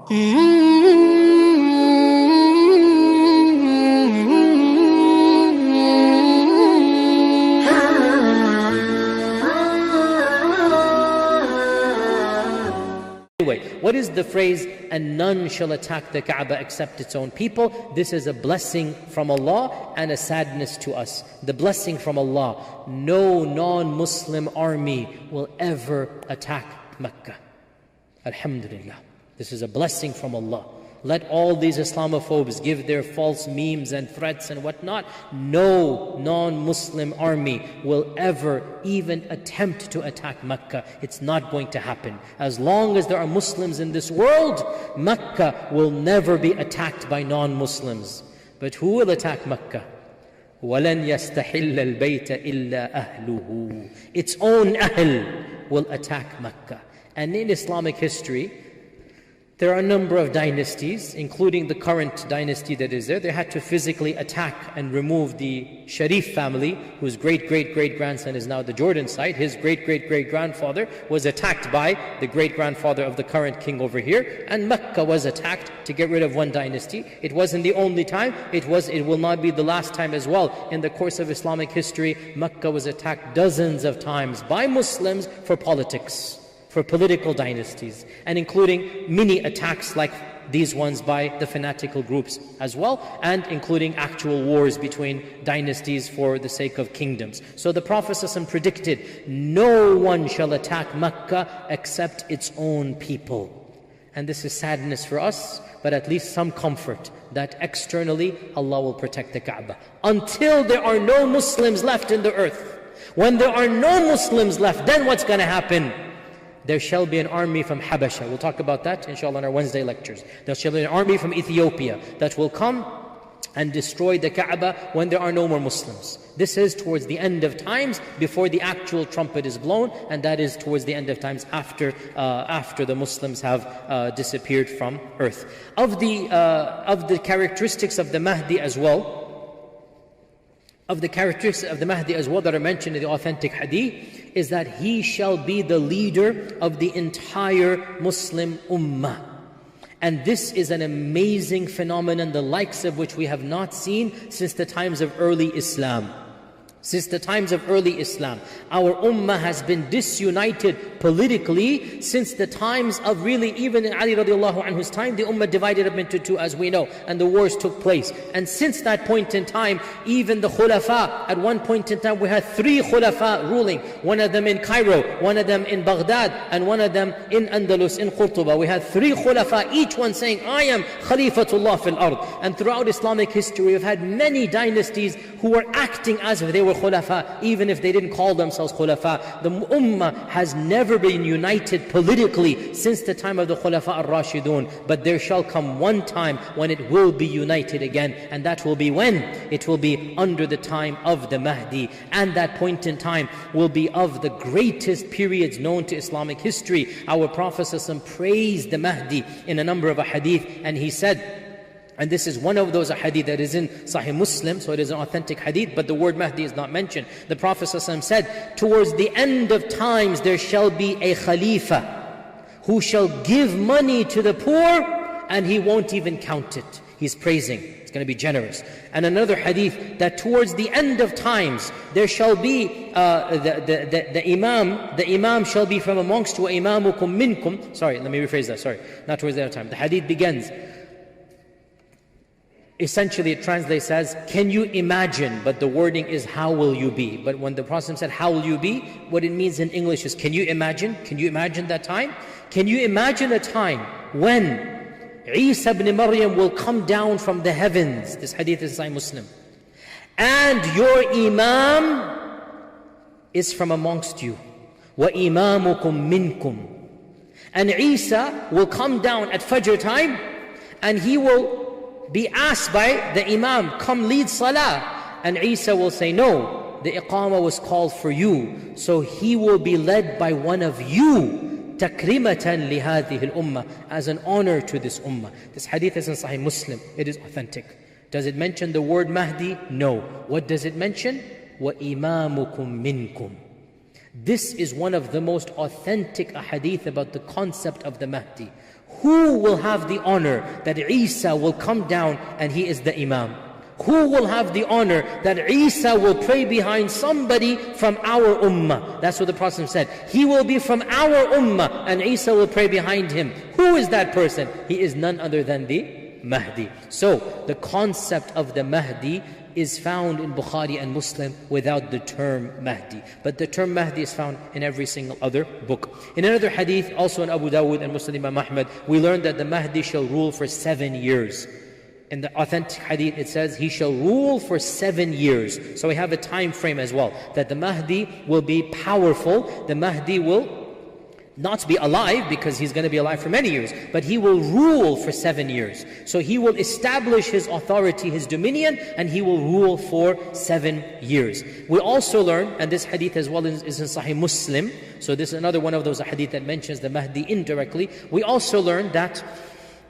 What is the phrase, and none shall attack the Kaaba except its own people? This is a blessing from Allah and a sadness to us. The blessing from Allah: no non-Muslim army will ever attack Mecca. Alhamdulillah. This is a blessing from Allah. Let all these Islamophobes give their false memes and threats and whatnot. No non-Muslim army will ever even attempt to attack Mecca. It's not going to happen. As long as there are Muslims in this world, Mecca will never be attacked by non-Muslims. But who will attack Mecca? وَلَنْ يَسْتَحِلَّ الْبَيْتَ إِلَّا أَهْلُهُ. Its own Ahl will attack Mecca. And in Islamic history, there are a number of dynasties, including the current dynasty that is there. They had to physically attack and remove the Sharif family, whose great-great-great-grandson is now the Jordan side. His great-great-great-grandfather was attacked by the great-grandfather of the current king over here. And Mecca was attacked to get rid of one dynasty. It wasn't the only time. It will not be the last time as well. In the course of Islamic history, Mecca was attacked dozens of times by Muslims for politics, for political dynasties, and including many attacks like these ones by the fanatical groups as well, and including actual wars between dynasties for the sake of kingdoms. So the Prophet ﷺ predicted, no one shall attack Mecca except its own people. And this is sadness for us, but at least some comfort that externally Allah will protect the Kaaba. Until there are no Muslims left in the earth. When there are no Muslims left, then what's going to happen? There shall be an army from Habasha. We'll talk about that inshallah in our Wednesday lectures. There shall be an army from Ethiopia that will come and destroy the Kaaba when there are no more Muslims. This is towards the end of times, before the actual trumpet is blown, and that is towards the end of times after the Muslims have disappeared from earth. Of the characteristics of the Mahdi as well, that are mentioned in the authentic hadith, is that he shall be the leader of the entire Muslim ummah. And this is an amazing phenomenon, the likes of which we have not seen since the times of early Islam. Since the times of early Islam, our ummah has been disunited politically since the times of really, even in Ali radiallahu anhu's time, the ummah divided up into two, as we know, and the wars took place. And since that point in time, even the khulafa, at one point in time we had 3 khulafa ruling, one of them in Cairo, one of them in Baghdad, and one of them in Andalus, in Qurtuba. We had 3 khulafa, each one saying, I am Khalifatullah fil ard. And throughout Islamic history, we've had many dynasties who were acting as if they were khulafa, even if they didn't call themselves khulafa. The ummah has never been united politically since the time of the khulafa ar-Rashidun, but there shall come one time when it will be united again, and that will be when? It will be under the time of the Mahdi, and that point in time will be of the greatest periods known to Islamic history. Our Prophet ﷺ praised the Mahdi in a number of hadith, and he said, and this is one of those hadith that is in Sahih Muslim, so it is an authentic hadith, but the word Mahdi is not mentioned. The Prophet ﷺ said, towards the end of times there shall be a Khalifa who shall give money to the poor and he won't even count it. He's praising. It's going to be generous. And another hadith, that towards the end of times there shall be the Imam shall be from amongst wa imamukum minkum. Sorry, let me rephrase that. Sorry, not towards the end of time. The hadith begins. Essentially it translates as, can you imagine? But the wording is, how will you be? But when the Prophet said, how will you be? What it means in English is, can you imagine? Can you imagine that time? Can you imagine a time when Isa ibn Maryam will come down from the heavens? This hadith is Sahih Muslim. And your Imam is from amongst you. وَإِمَامُكُم مِّنْكُمْ. And Isa will come down at Fajr time, and he will be asked by the Imam, come lead Salah. And Isa will say, no, the Iqamah was called for you. So he will be led by one of you, takrimatan li hadhihi al-ummah, as an honor to this ummah. This hadith is in Sahih Muslim. It is authentic. Does it mention the word Mahdi? No. What does it mention? وَإِمَامُكُم مِّنْكُمْ. This is one of the most authentic ahadith about the concept of the Mahdi. Who will have the honor that Isa will come down and he is the Imam? Who will have the honor that Isa will pray behind somebody from our ummah? That's what the Prophet said. He will be from our ummah and Isa will pray behind him. Who is that person? He is none other than the Mahdi. So the concept of the Mahdi is found in Bukhari and Muslim without the term Mahdi. But the term Mahdi is found in every single other book. In another hadith, also in Abu Dawud and Muslim Imam Ahmad, we learned that the Mahdi shall rule for 7 years. In the authentic hadith it says, he shall rule for 7 years. So we have a time frame as well, that the Mahdi will be powerful. The Mahdi will not be alive because he's going to be alive for many years, but he will rule for 7 years. So he will establish his authority, his dominion, and he will rule for 7 years. We also learn, and this hadith as well is in Sahih Muslim, so this is another one of those hadith that mentions the Mahdi indirectly. We also learn that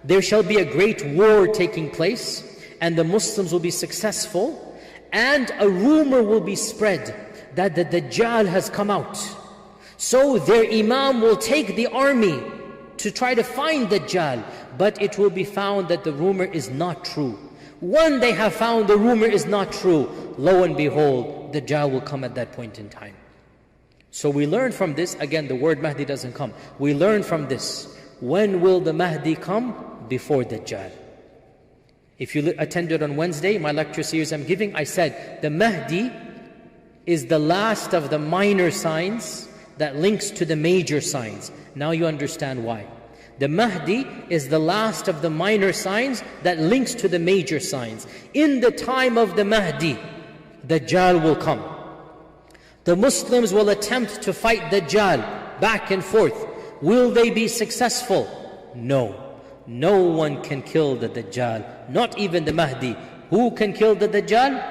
there shall be a great war taking place, and the Muslims will be successful, and a rumor will be spread that the Dajjal has come out. So their Imam will take the army to try to find Dajjal, but it will be found that the rumor is not true. When they have found the rumor is not true, lo and behold, Dajjal will come at that point in time. So we learn from this, again the word Mahdi doesn't come. We learn from this, when will the Mahdi come? Before Dajjal. If you attended on Wednesday, my lecture series I'm giving, I said the Mahdi is the last of the minor signs that links to the major signs. Now you understand why. The Mahdi is the last of the minor signs that links to the major signs. In the time of the Mahdi, Dajjal will come. The Muslims will attempt to fight Dajjal back and forth. Will they be successful? No. No one can kill the Dajjal, not even the Mahdi. Who can kill the Dajjal?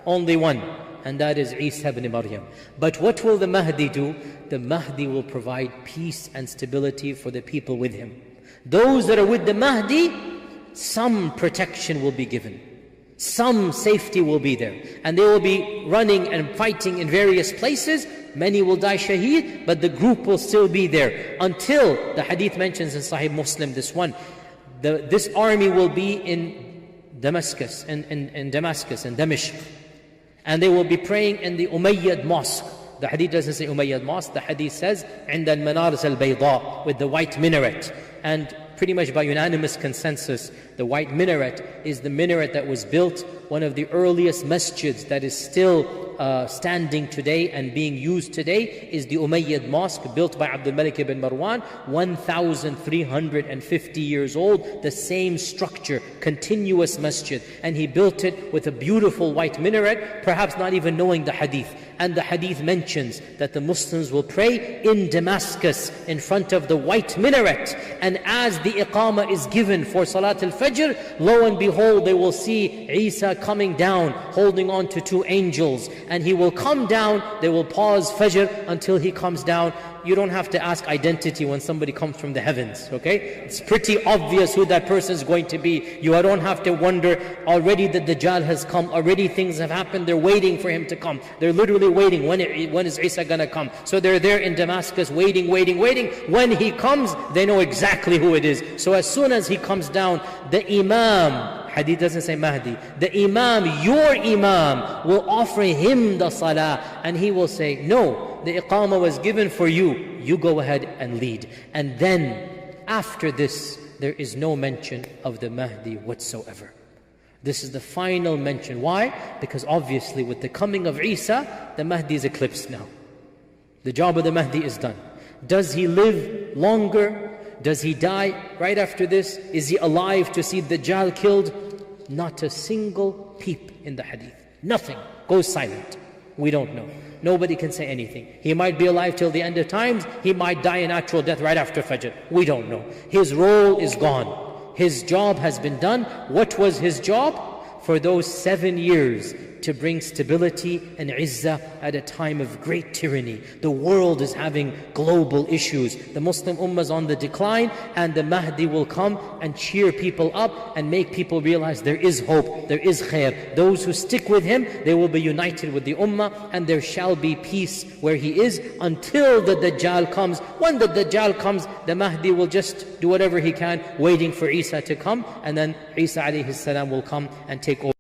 Only one, and that is Isa ibn Maryam. But what will the Mahdi do? The Mahdi will provide peace and stability for the people with him. Those that are with the Mahdi, some protection will be given. Some safety will be there. And they will be running and fighting in various places. Many will die shaheed, but the group will still be there. Until, the hadith mentions in Sahih Muslim, this one, this army will be in Damascus, in Damascus. And they will be praying in the Umayyad mosque. The hadith doesn't say Umayyad mosque, the hadith says, عند المنارس البيضاء, with the white minaret. And pretty much by unanimous consensus, the white minaret is the minaret that was built, one of the earliest masjids that is still standing today and being used today, is the Umayyad mosque built by Abdul Malik ibn Marwan, 1,350 years old, the same structure, continuous masjid. And he built it with a beautiful white minaret, perhaps not even knowing the hadith. And the hadith mentions that the Muslims will pray in Damascus in front of the white minaret. And as the iqamah is given for Salat al-Fajr, lo and behold, they will see Isa coming down, holding on to 2 angels. And he will come down, they will pause Fajr until he comes down. You don't have to ask identity when somebody comes from the heavens, okay? It's pretty obvious who that person is going to be. You don't have to wonder, already the Dajjal has come, already things have happened, they're waiting for him to come. They're literally waiting, when is Isa gonna come? So they're there in Damascus waiting. When he comes, they know exactly who it is. So as soon as he comes down, the Imam, hadith doesn't say Mahdi, the Imam, your Imam, will offer him the salah, and he will say, no, the iqamah was given for you, you go ahead and lead. And then, after this, there is no mention of the Mahdi whatsoever. This is the final mention. Why? Because obviously with the coming of Isa, the Mahdi is eclipsed now. The job of the Mahdi is done. Does he live longer? Does he die right after this? Is he alive to see Dajjal killed? Not a single peep in the hadith. Nothing. Goes silent. We don't know. Nobody can say anything. He might be alive till the end of times. He might die a natural death right after Fajr. We don't know. His role is gone. His job has been done. What was his job? For those 7 years, to bring stability and izzah at a time of great tyranny. The world is having global issues. The Muslim Ummah is on the decline, and the Mahdi will come and cheer people up and make people realize there is hope, there is khair. Those who stick with him, they will be united with the Ummah, and there shall be peace where he is until the Dajjal comes. When the Dajjal comes, the Mahdi will just do whatever he can, waiting for Isa to come, and then Isa alayhi salam will come and take over.